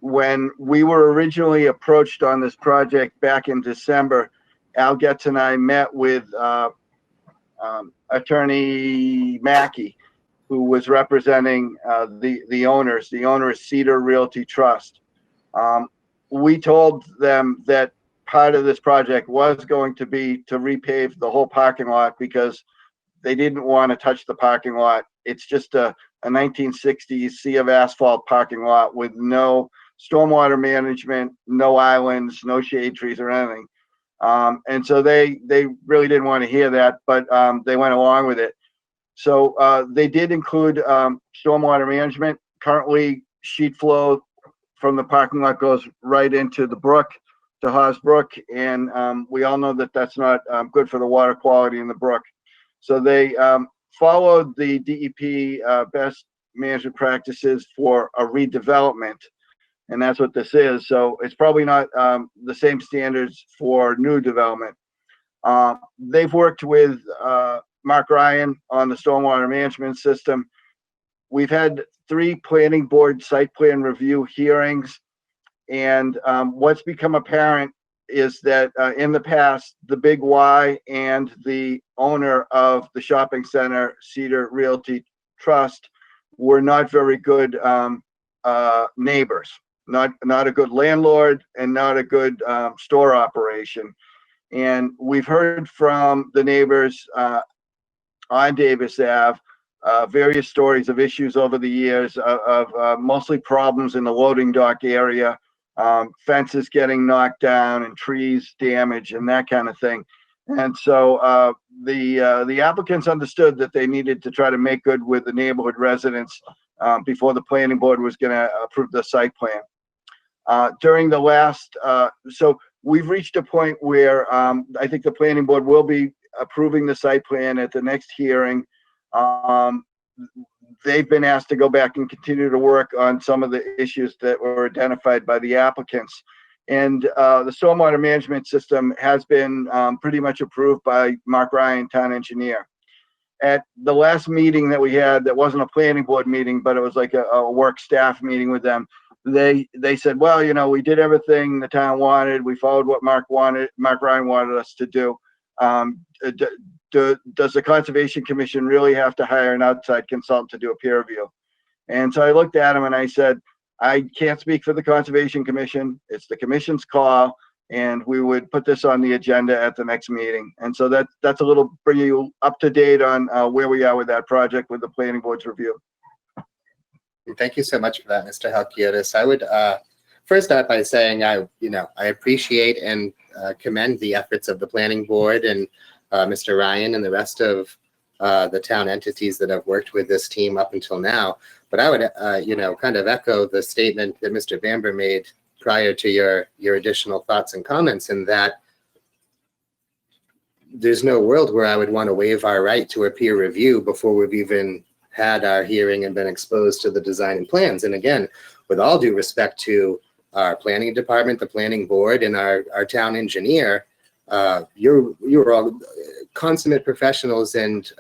When we were originally approached on this project back in December, Al Getz and I met with Attorney Mackey, who was representing the owners. The owner is Cedar Realty Trust. We told them that part of this project was going to be to repave the whole parking lot because they didn't want to touch the parking lot. It's just a 1960s sea of asphalt parking lot with no stormwater management, no islands, no shade trees or anything. And so they really didn't want to hear that, but they went along with it. So they did include stormwater management. Currently, sheet flow from the parking lot goes right into the brook, to Haas Brook, and we all know that that's not good for the water quality in the brook. So they followed the DEP best management practices for a redevelopment, and that's what this is. So it's probably not the same standards for new development. They've worked with Mark Ryan on the stormwater management system. We've had 3 planning board site plan review hearings, and what's become apparent is that in the past, the Big Y and the owner of the shopping center, Cedar Realty Trust, were not very good neighbors. Not a good landlord and not a good store operation. And we've heard from the neighbors on Davis Ave various stories of issues over the years of mostly problems in the loading dock area, fences getting knocked down and trees damaged and that kind of thing. And so the applicants understood that they needed to try to make good with the neighborhood residents before the planning board was going to approve the site plan. During the last, so we've reached a point where I think the planning board will be approving the site plan at the next hearing. They've been asked to go back and continue to work on some of the issues that were identified by the applicants. And the stormwater management system has been pretty much approved by Mark Ryan, town engineer. At the last meeting that we had, that wasn't a planning board meeting, but it was like a work staff meeting with them. They said, well, you know, we did everything the town wanted. We followed what Mark Ryan wanted us to do. Does the Conservation Commission really have to hire an outside consultant to do a peer review? And so I looked at him and I said, I can't speak for the Conservation Commission. It's the commission's call, and we would put this on the agenda at the next meeting. And so that's a little, bring you up to date on where we are with that project with the planning board's review. Thank you so much for that, Mr. Halkiotis. I would first start by saying I appreciate and commend the efforts of the planning board and Mr. Ryan and the rest of the town entities that have worked with this team up until now. But I would, kind of echo the statement that Mr. Bamberg made prior to your additional thoughts and comments, in that there's no world where I would want to waive our right to a peer review before we've even had our hearing and been exposed to the design and plans. And again, with all due respect to our planning department, the planning board, and our town engineer, you're all consummate professionals and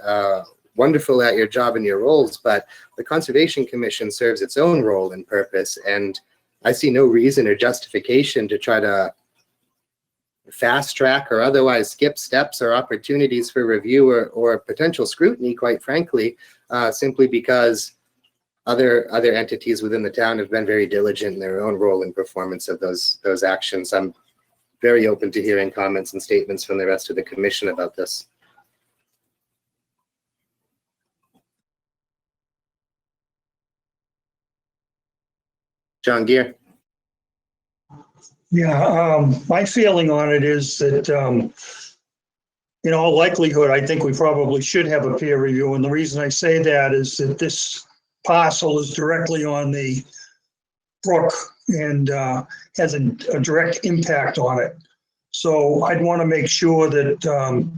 wonderful at your job and your roles, but the Conservation Commission serves its own role and purpose, and I see no reason or justification to try to fast track or otherwise skip steps or opportunities for review or potential scrutiny, quite frankly, simply because other entities within the town have been very diligent in their own role in performance of those actions. I'm very open to hearing comments and statements from the rest of the commission about this. John Gear. Yeah, my feeling on it is that, in all likelihood, I think we probably should have a peer review. And the reason I say that is that this parcel is directly on the brook and has a direct impact on it. So I'd want to make sure that,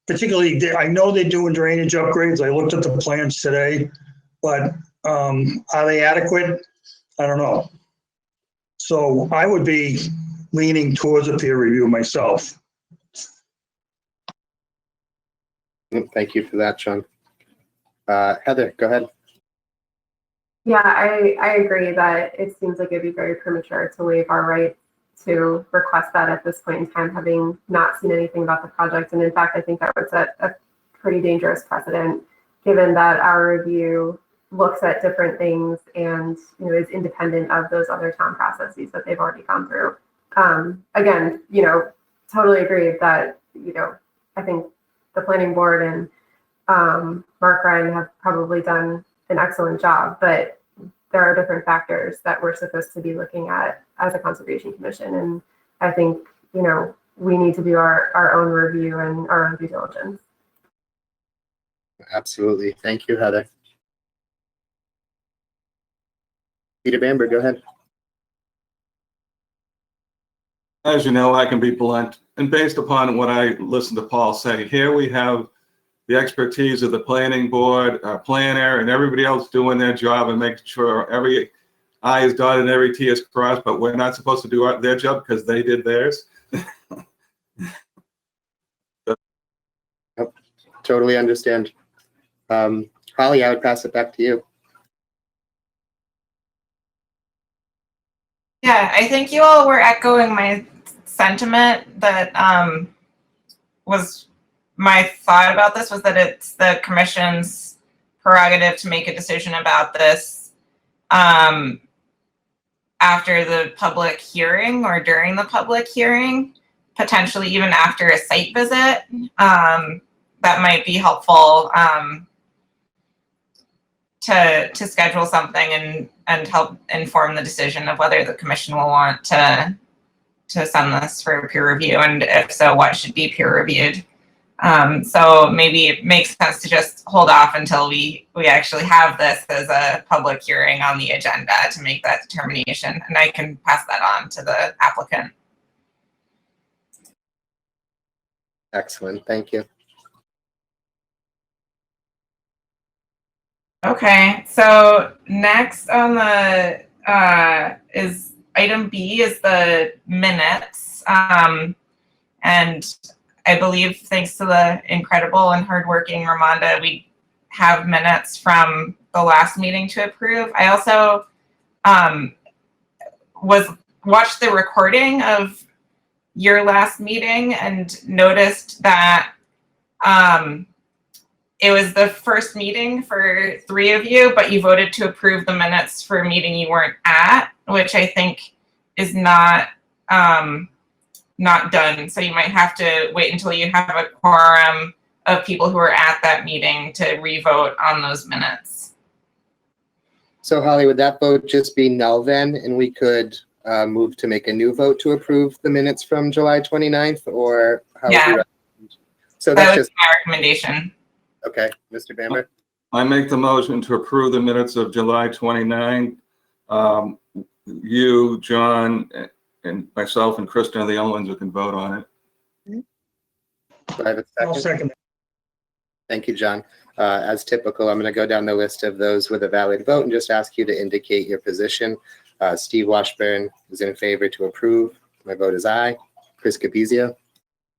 particularly, I know they're doing drainage upgrades. I looked at the plans today, but are they adequate? I don't know. So I would be leaning towards a peer review myself. Thank you for that, John. Heather, go ahead. Yeah, I agree that it seems like it'd be very premature to waive our right to request that at this point in time, having not seen anything about the project. And in fact, I think that would set a pretty dangerous precedent, given that our review looks at different things and is independent of those other town processes that they've already gone through. Again, totally agree that I think the planning board and Mark Ryan have probably done an excellent job, but there are different factors that we're supposed to be looking at as a conservation commission, and I think we need to do our own review and our own due diligence. Absolutely. Thank you, Heather. Peter Bamberg, go ahead. As you know, I can be blunt, and based upon what I listened to Paul say, here we have the expertise of the planning board, our planner, and everybody else doing their job and making sure every I is dotted and every T is crossed, but we're not supposed to do their job because they did theirs. Yep, totally understand. Holly, I would pass it back to you. Yeah, I think you all were echoing my sentiment that was my thought about this, was that it's the commission's prerogative to make a decision about this after the public hearing or during the public hearing, potentially even after a site visit. That might be helpful to schedule something and help inform the decision of whether the commission will want to send this for peer review, and if so, what should be peer reviewed. So maybe it makes sense to just hold off until we actually have this as a public hearing on the agenda to make that determination, and I can pass that on to the applicant. Excellent, thank you. Okay, so next on the is item B is the minutes. And I believe thanks to the incredible and hardworking Ramonda, we have minutes from the last meeting to approve. I also watched the recording of your last meeting and noticed that it was the first meeting for 3 of you, but you voted to approve the minutes for a meeting you weren't at, which I think is not done. So you might have to wait until you have a quorum of people who are at that meeting to re-vote on those minutes. So Holly, would that vote just be null then, and we could move to make a new vote to approve the minutes from July 29th, or how would you Yeah. recommend? So That that's was just, my recommendation. okay, Mr. Bamber? I make the motion to approve the minutes of July 29. You, John, and myself and Kristen are the only ones who can vote on it. Do I have a I'll second? second. Thank you, John. As typical, I'm going to go down the list of those with a valid vote and just ask you to indicate your position. Steve Washburn is in favor to approve. My vote is aye. Chris Capizio?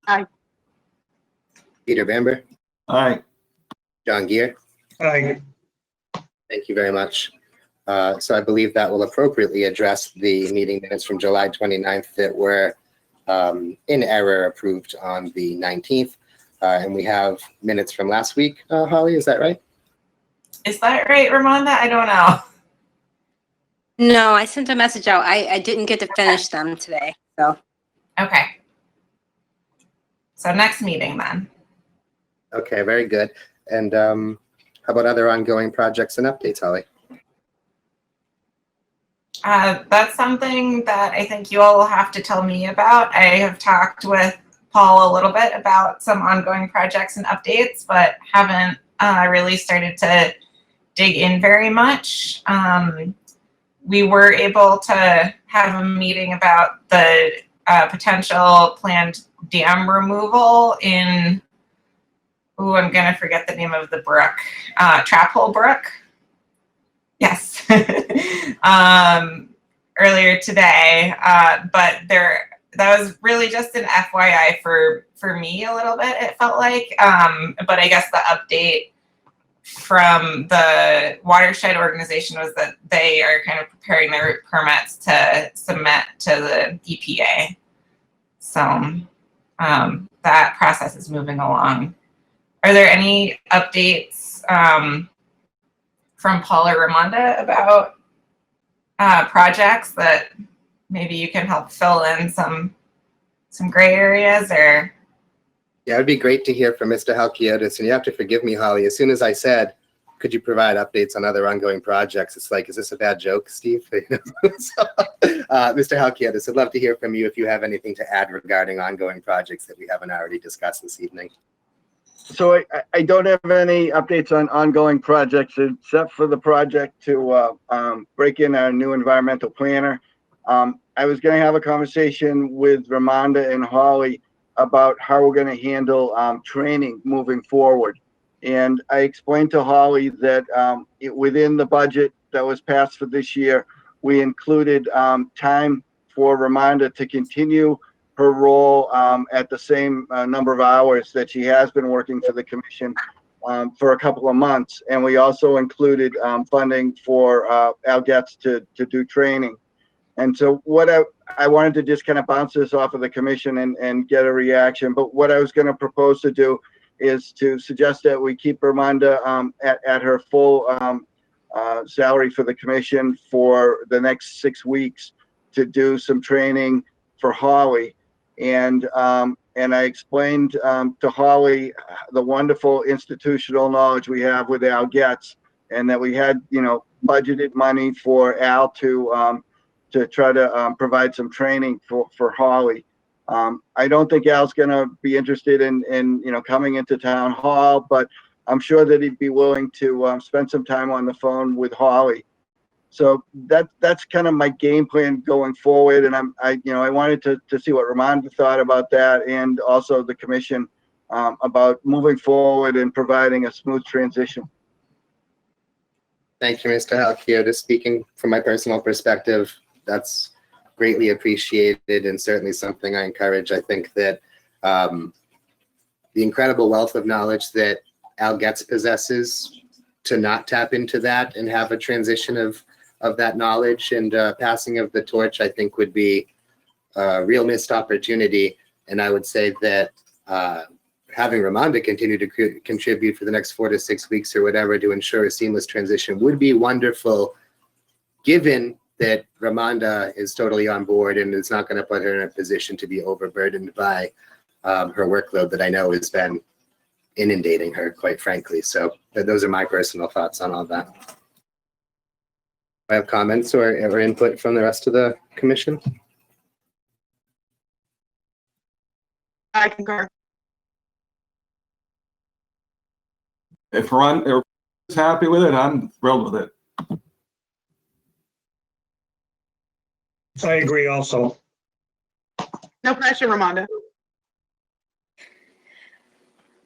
Aye. Peter Bamber? Aye. John Gear? Aye. Thank you very much. So I believe that will appropriately address the meeting minutes from July 29th that were in error approved on the 19th. And we have minutes from last week. Holly, is that right? Is that right, Ramonda? I don't know. No, I sent a message out. I didn't get to finish them today, so. Okay. So next meeting then. Okay, very good. And how about other ongoing projects and updates, Holly? That's something that I think you all will have to tell me about. I have talked with Paul a little bit about some ongoing projects and updates, but haven't really started to dig in very much. We were able to have a meeting about the potential planned dam removal in, I'm going to forget the name of the brook, Trap Hole Brook. Yes. Earlier today, but that was really just an FYI for me a little bit, it felt like. But I guess the update from the watershed organization was that they are kind of preparing their permits to submit to the EPA. So that process is moving along. Are there any updates from Paul or Ramonda about projects that maybe you can help fill in some gray areas? Or Yeah, it'd be great to hear from Mr. Halkiotis. And you have to forgive me, Holly. As soon as I said, could you provide updates on other ongoing projects? It's like, is this a bad joke, Steve? So, Mr. Halkiotis, I'd love to hear from you if you have anything to add regarding ongoing projects that we haven't already discussed this evening. So I don't have any updates on ongoing projects except for the project to break in our new environmental planner. I was going to have a conversation with Ramonda and Holly about how we're going to handle training moving forward. And I explained to Holly that within the budget that was passed for this year, we included time for Ramonda to continue her role at the same number of hours that she has been working for the commission for a couple of months. And we also included funding for Al Getz to do training. And so what I wanted to just kind of bounce this off of the commission and get a reaction. But what I was going to propose to do is to suggest that we keep Ramonda at her full salary for the commission for the next 6 weeks to do some training for Holly. And I explained to Holly the wonderful institutional knowledge we have with Al Getz, and that we had, budgeted money for Al to try to provide some training for Holly. I don't think Al's going to be interested in coming into town hall, but I'm sure that he'd be willing to spend some time on the phone with Holly. So that's kind of my game plan going forward. And I wanted to see what Ramonda thought about that, and also the commission about moving forward and providing a smooth transition. Thank you, Mr. Halkiotis. Speaking from my personal perspective, that's greatly appreciated and certainly something I encourage. I think that the incredible wealth of knowledge that Al Getz possesses, to not tap into that and have a transition of that knowledge and passing of the torch, I think would be a real missed opportunity. And I would say that having Ramonda continue to contribute for the next 4 to 6 weeks or whatever to ensure a seamless transition would be wonderful, given that Ramonda is totally on board and is not going to put her in a position to be overburdened by her workload that I know has been inundating her, quite frankly. So those are my personal thoughts on all that. I have comments or input from the rest of the commission. I concur. If Ron is happy with it, I'm thrilled with it. I agree also. No pressure, Ramonda.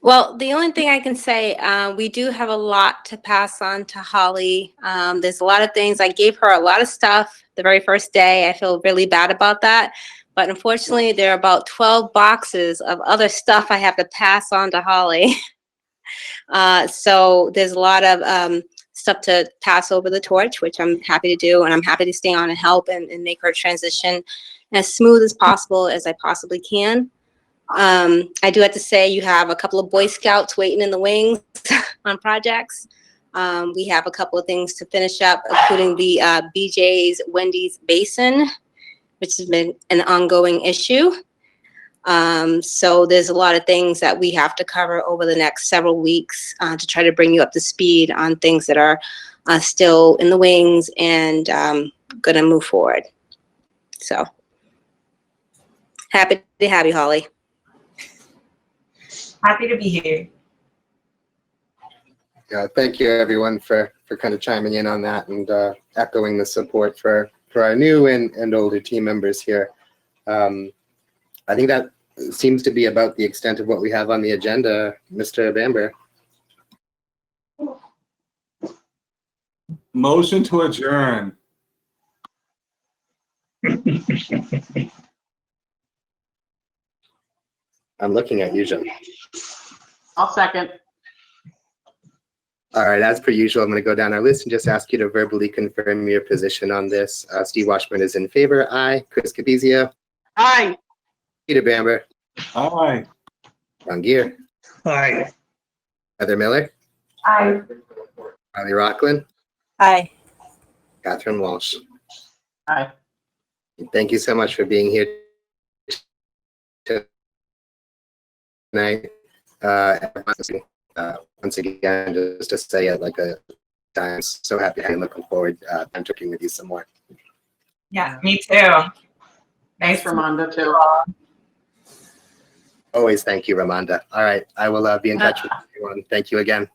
Well, the only thing I can say, we do have a lot to pass on to Holly. There's a lot of things. I gave her a lot of stuff the very first day. I feel really bad about that. But unfortunately, there are about 12 boxes of other stuff I have to pass on to Holly. So there's a lot of stuff to pass over the torch, which I'm happy to do. And I'm happy to stay on and help and make her transition as smooth as possible as I possibly can. I do have to say you have a couple of Boy Scouts waiting in the wings on projects. We have a couple of things to finish up, including the BJ's Wendy's Basin, which has been an ongoing issue. So there's a lot of things that we have to cover over the next several weeks to try to bring you up to speed on things that are still in the wings and going to move forward. So happy to have you, Holly. Happy to be here. Yeah, thank you everyone for kind of chiming in on that and echoing the support for our new and older team members here. I think that seems to be about the extent of what we have on the agenda, Mr. Bamberg. Motion to adjourn. I'm looking at you, Jim. I'll second. All right, as per usual, I'm going to go down our list and just ask you to verbally confirm your position on this. Steve Washburn is in favor. Aye. Chris Capizio. Aye. Peter Bamber. Aye. Ron Gear. Aye. Heather Miller. Aye. Riley Rockland. Aye. Catherine Walsh. Aye. Thank you so much for being here tonight. Once again, just to say it like a time, so happy and looking forward to talking with you some more. Yeah, me too. Nice Thanks, Ramonda, too. Always thank you, Ramonda. All right, I will be in touch with everyone. Thank you again.